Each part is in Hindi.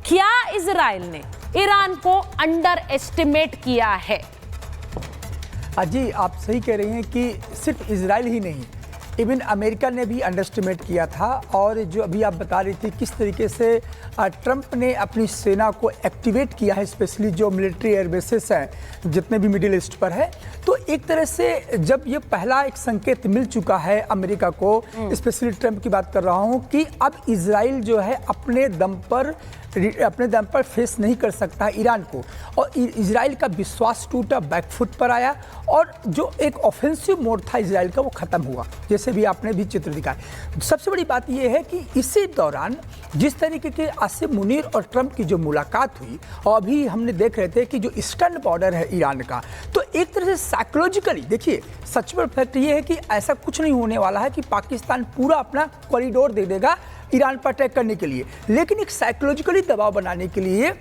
क्या इजराइल ने ईरान को अंडर एस्टिमेट किया है? जी, आप सही कह रही हैं कि सिर्फ इजराइल ही नहीं, इवन अमेरिका ने भी अंडरस्टिमेट किया था। और जो अभी आप बता रही थी किस तरीके से ट्रंप ने अपनी सेना को एक्टिवेट किया है, स्पेशली जो मिलिट्री एयरबेसेस हैं जितने भी मिडिल ईस्ट पर है, तो एक तरह से जब ये पहला एक संकेत मिल चुका है अमेरिका को, स्पेशली ट्रंप की बात कर रहा हूँ, कि अब इजराइल जो है अपने दम पर फेस नहीं कर सकता ईरान को, और इजराइल का विश्वास टूटा, बैकफुट पर आया, और जो एक ऑफेंसिव मोड था इजराइल का वो खत्म हुआ, जैसे भी आपने भी चित्र दिखाया। सबसे बड़ी बात यह है कि इसी दौरान जिस तरीके के आसिम मुनीर और ट्रंप की जो मुलाकात हुई, और अभी हमने देख रहे थे कि जो ईस्टर्न बॉर्डर है ईरान का, तो एक तरह से साइकोलॉजिकली देखिए, सच में फैक्ट ये है कि ऐसा कुछ नहीं होने वाला है कि पाकिस्तान पूरा अपना कॉरिडोर दे देगा ईरान पर अटैक करने के लिए, लेकिन एक साइकोलॉजिकली दबाव बनाने के लिए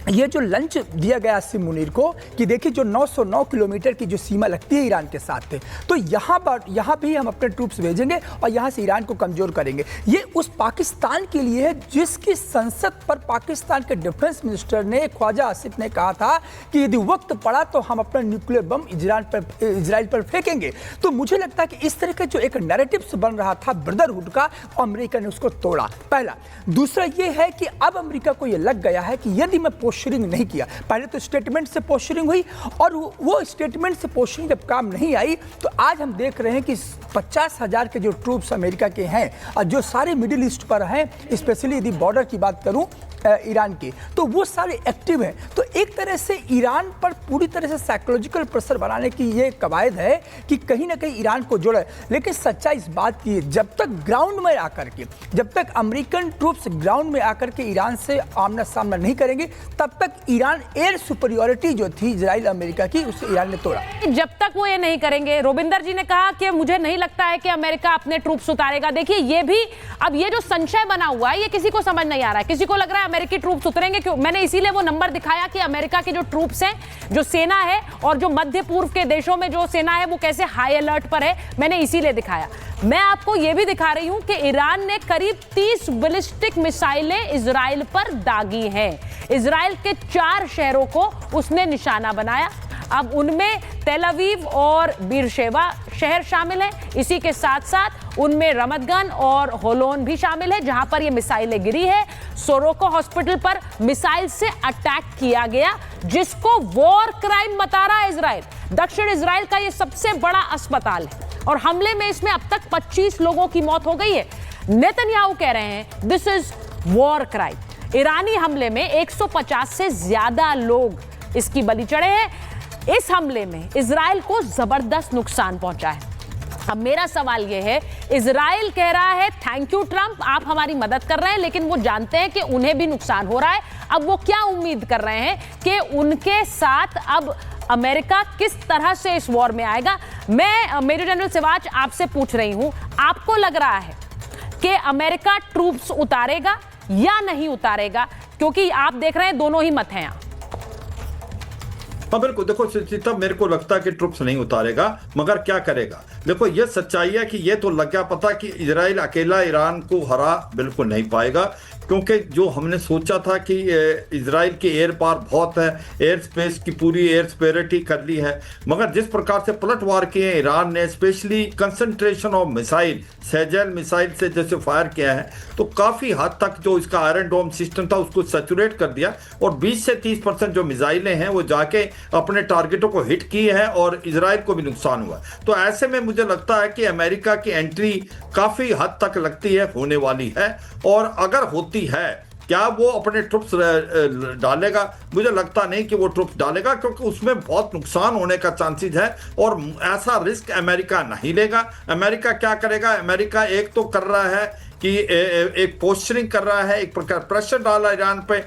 ये जो लंच दिया गया आसिम मुनीर को, कि देखिए जो 909 किलोमीटर की जो सीमा लगती है ईरान के साथ थे, तो यहाँ भी हम अपने ट्रूप्स भेजेंगे और यहाँ से ईरान को कमज़ोर करेंगे। ये उस पाकिस्तान के लिए है जिसकी संसद पर पाकिस्तान के डिफेंस मिनिस्टर ने, ख्वाजा आसिफ ने कहा था कि यदि वक्त पड़ा तो हम अपना न्यूक्लियर बम इजराइल पर फेंकेंगे। तो मुझे लगता है कि इस तरह का जो एक नैरेटिव्स बन रहा था ब्रदरहुड का, अमेरिका ने उसको तोड़ा, पहला। दूसरा ये है कि अब अमेरिका को ये लग गया है कि यदि मैं पोस्चरिंग नहीं किया, पहले तो स्टेटमेंट से पोस्चरिंग हुई, और वो स्टेटमेंट से पोस्चरिंग जब काम नहीं आई, तो आज हम देख रहे हैं कि 50,000 के जो ट्रूप्स अमेरिका के हैं और जो सारे मिडिल ईस्ट पर हैं, स्पेशली यदि बॉर्डर की बात करूं ईरान के, तो वो सारे एक्टिव हैं। तो एक तरह से ईरान पर पूरी तरह से साइकोलॉजिकल प्रेशर बनाने की ये कवायद है कि कहीं ना कहीं ईरान को जोड़े। लेकिन सच्चाई इस बात की है, जब तक ग्राउंड में आकर के, जब तक अमेरिकन ट्रूप्स ग्राउंड में आकर के ईरान से आमना सामना नहीं करेंगे, तब तक ईरान एयर सुपरियोरिटी जो थी इजराइल अमेरिका की, उसे ईरान ने तोड़ा। जब तक वो ये नहीं करेंगे, रोबिंदर जी ने कहा कि मुझे नहीं लगता है कि अमेरिका अपने ट्रूप्स उतारेगा। देखिए, ये भी अब ये जो संशय बना हुआ है, ये किसी को समझ नहीं आ रहा है। किसी को लग रहा है अमेरिकी ट्रूप्स उतरेंगे, क्यों? मैंने इसीलिए वो नंबर दिखाया कि अमेरिका के जो ट्रूप्स हैं, जो सेना है, और जो मध्य पूर्व के देशों में जो सेना है वो कैसे हाई अलर्ट पर है, मैंने इसीलिए दिखाया। मैं आपको यह भी दिखा रही हूं कि ईरान ने करीब 30 बैलिस्टिक मिसाइलें इजराइल पर दागी हैं। इजराइल के 4 शहरों को उसने निशाना बनाया। अब उनमें तेल अवीव और बीरशेवा शहर शामिल हैं। इसी के साथ साथ उनमें रमतगन और होलोन भी शामिल है, जहां पर ये मिसाइलें गिरी है। सोरोको हॉस्पिटल पर मिसाइल से अटैक किया गया, जिसको वॉर क्राइम बता रहा है इजराइल। दक्षिण इजराइल का ये सबसे बड़ा अस्पताल है, और हमले में इसमें अब तक 25 लोगों की मौत हो गई है। नेतन्याहू कह रहे हैं दिस इज वॉर क्राइम। ईरानी हमले में 150 से ज्यादा लोग इसकी बलि चढ़े हैं। इस हमले में इजराइल को जबरदस्त नुकसान पहुंचा है। अब मेरा सवाल यह है, इजराइल कह रहा है थैंक यू ट्रंप, आप हमारी मदद कर रहे हैं, लेकिन वो जानते हैं कि उन्हें भी नुकसान हो रहा है। अब वो क्या उम्मीद कर रहे हैं कि उनके साथ अब अमेरिका किस तरह से इस वॉर में आएगा? मैं मेजर जनरल सिवाच आपसे पूछ रही हूं, आपको लग रहा है कि अमेरिका ट्रूप्स उतारेगा या नहीं उतारेगा? क्योंकि आप देख रहे हैं दोनों ही मत हैं यहां। हाँ बिल्कुल, देखो सीता, मेरे को लगता है कि ट्रुप्स नहीं उतारेगा, मगर क्या करेगा? देखो, ये सच्चाई है कि ये तो लग गया पता कि इजराइल अकेला ईरान को हरा बिल्कुल नहीं पाएगा, क्योंकि जो हमने सोचा था कि इजराइल की एयर पावर बहुत है, एयर स्पेस की पूरी एयर सुपेरिटी कर ली है, मगर जिस प्रकार से पलटवार किए ईरान ने, specially concentration of missile, sejjil missile से जैसे फायर किया है, तो काफ़ी हद तक जो इसका आयरन डोम सिस्टम था उसको सैचुरेट कर दिया, और 20 से 30% जो मिसाइलें हैं वो जाके अपने टारगेटों को हिट की है, और इजराइल को भी नुकसान हुआ। तो ऐसे में मुझे लगता है कि अमेरिका की एंट्री काफ़ी हद तक लगती है होने वाली है, और अगर होती है, क्या वो अपने ट्रुप्स डालेगा? मुझे लगता नहीं कि वो ट्रुप्स डालेगा, क्योंकि उसमें बहुत नुकसान होने का चांसेस है, और ऐसा रिस्क अमेरिका नहीं लेगा। अमेरिका क्या करेगा? अमेरिका एक तो कर रहा है कि एक पोस्चरिंग कर रहा है, एक प्रकार प्रेशर डाला ईरान पे,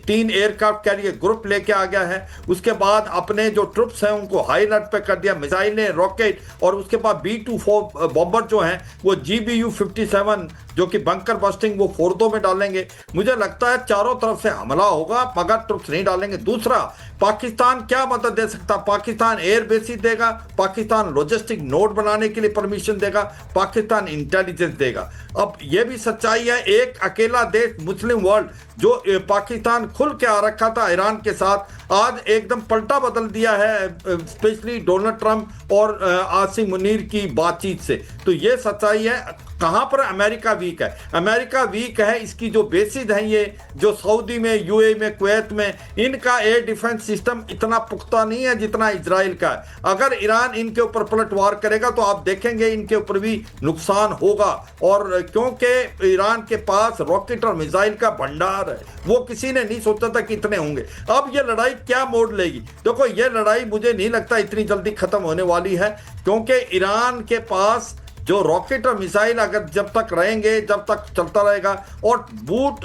3 एयरक्राफ्ट कैरियर ग्रुप लेके आ गया है। उसके बाद अपने जो ट्रुप्स हैं उनको हाई अलर्ट पे कर दिया, मिसाइलें, रॉकेट, और उसके बाद B-24 बॉम्बर जो हैं वो GBU-57 जो कि बंकर बस्टिंग, वो फोर्दो में डालेंगे। मुझे लगता है चारों तरफ से हमला होगा, मगर ट्रुप्स नहीं डालेंगे। दूसरा, पाकिस्तान क्या मदद दे सकता? पाकिस्तान एयर बेस ही देगा, पाकिस्तान लॉजिस्टिक नोड बनाने के लिए परमिशन देगा, पाकिस्तान इंटेलिजेंस देगा। अब ये भी सच्चाई है, एक अकेला देश मुस्लिम वर्ल्ड जो पाकिस्तान खुल के आ रखा था ईरान के साथ, आज एकदम पलटा बदल दिया है, स्पेशली डोनाल्ड ट्रंप और आसिम मुनीर की बातचीत से। तो ये सच्चाई है। कहां पर अमेरिका वीक है? अमेरिका वीक है, इसकी जो बेसिस हैं, ये जो सऊदी में, यूएई में, कुवैत में, इनका एयर डिफेंस सिस्टम इतना पुख्ता नहीं है जितना इजराइल का है। अगर ईरान इनके ऊपर पलटवार करेगा तो आप देखेंगे इनके ऊपर भी नुकसान होगा, और क्योंकि ईरान के पास रॉकेट और मिसाइल का भंडार है, वो किसी ने नहीं सोचा था कि इतने होंगे। अब ये लड़ाई क्या मोड़ लेगी? देखो, ये लड़ाई मुझे नहीं लगता इतनी जल्दी खत्म होने वाली है, क्योंकि ईरान के पास जो रॉकेट और मिसाइल अगर जब तक रहेंगे, जब तक चलता रहेगा, और boot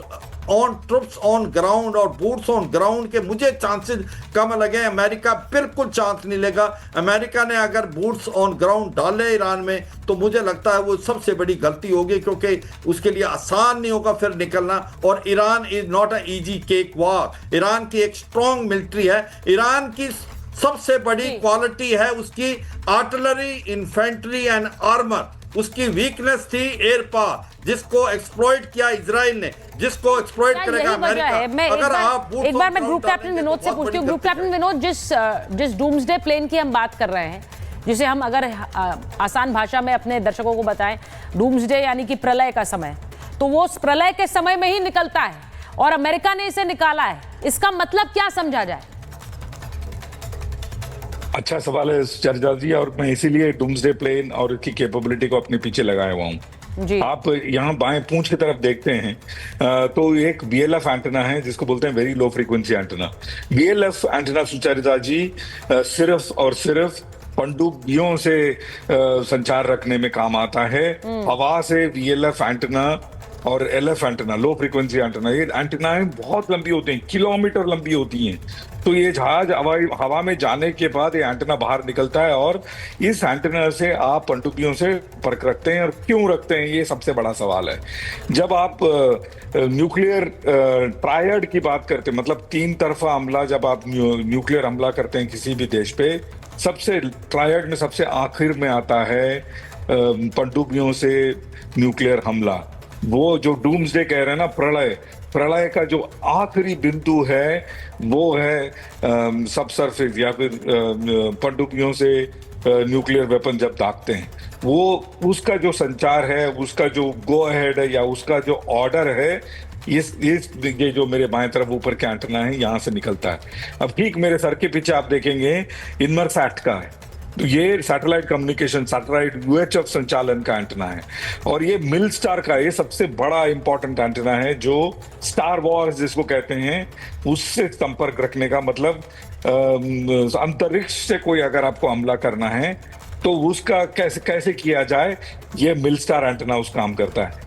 on troops on ground और बूट्स ऑन ग्राउंड के मुझे चांसेस कम लगे। अमेरिका बिल्कुल चांस नहीं लेगा। अमेरिका ने अगर बूट्स ऑन ग्राउंड डाले ईरान में तो मुझे लगता है वो सबसे बड़ी गलती होगी, क्योंकि उसके लिए आसान नहीं होगा फिर निकलना। और Iran is not a easy cake walk. Iran की एक स्ट्रॉन्ग मिलिट्री है। ईरान की सबसे बड़ी क्वालिटी है उसकी आर्टिलरी, इन्फेंट्री एंड आर्मर। उसकी वीकनेस थी एयर पावर, जिसको एक्सप्लॉइट किया इजराइल ने, जिसको एक्सप्लॉइट करेगा अमेरिका। अगर आप एक बार मैं ग्रुप कैप्टन विनोद से पूछती हूँ। ग्रुप कैप्टन विनोद, जिस डूम्सडे प्लेन की हम बात कर रहे हैं, जिसे हम अगर आसान भाषा में अपने दर्शकों को बताएं, डूम्सडे यानी कि प्रलय का समय, तो वो प्रलय के समय में ही निकलता है और अमेरिका ने इसे निकाला है। इसका मतलब क्या समझा जाए? अच्छा सवाल है चर्चा जी, और मैं इसीलिए डूम्सडे प्लेन और इसकी कैपेबिलिटी को अपने पीछे लगाया हुआ हूँ। आप यहाँ बाएं पूंछ की तरफ देखते हैं तो एक VLF एंटेना है जिसको बोलते हैं very low frequency antenna. VLF antenna Sucharita ji सिर्फ और सिर्फ पनडुब्बियों से संचार रखने में काम आता है। हवा से VLF एंटेना और LF एंटेना, लो फ्रीक्वेंसी एंटेना, ये एंटेनाएं बहुत लंबी होती हैं, किलोमीटर लंबी होती हैं। तो ये जहाज हवा में जाने के बाद ये एंटेना बाहर निकलता है और इस एंटेना से आप पनडुब्बियों से संपर्क रखते हैं। और क्यों रखते हैं, ये सबसे बड़ा सवाल है। जब आप न्यूक्लियर ट्रायड की बात करते हैं, मतलब 3 तरफा हमला, जब आप न्यूक्लियर हमला करते हैं किसी भी देश पे, सबसे ट्रायड में सबसे आखिर में आता है पनडुब्बियों से न्यूक्लियर हमला। वो जो डूम्सडे कह रहे हैं ना, प्रलय का जो आखिरी बिंदु है वो है सबसरफेस या फिर पनडुब्बियों से न्यूक्लियर वेपन जब दागते हैं, वो उसका जो संचार है, उसका जो गो अहेड है या उसका जो ऑर्डर है, ये जो मेरे बाएं तरफ ऊपर के एंटेना है, यहाँ से निकलता है। अब ठीक मेरे सर के पीछे आप देखेंगे इनमरसैट का है, तो ये सैटेलाइट कम्युनिकेशन, सैटेलाइट UHF संचालन का एंटेना है। और ये मिलस्टार का ये सबसे बड़ा इंपॉर्टेंट एंटेना है, जो स्टार वॉर्स जिसको कहते हैं उससे संपर्क रखने का, मतलब अंतरिक्ष से कोई अगर आपको हमला करना है तो उसका कैसे किया जाए, ये मिलस्टार एंटेना उस काम करता है।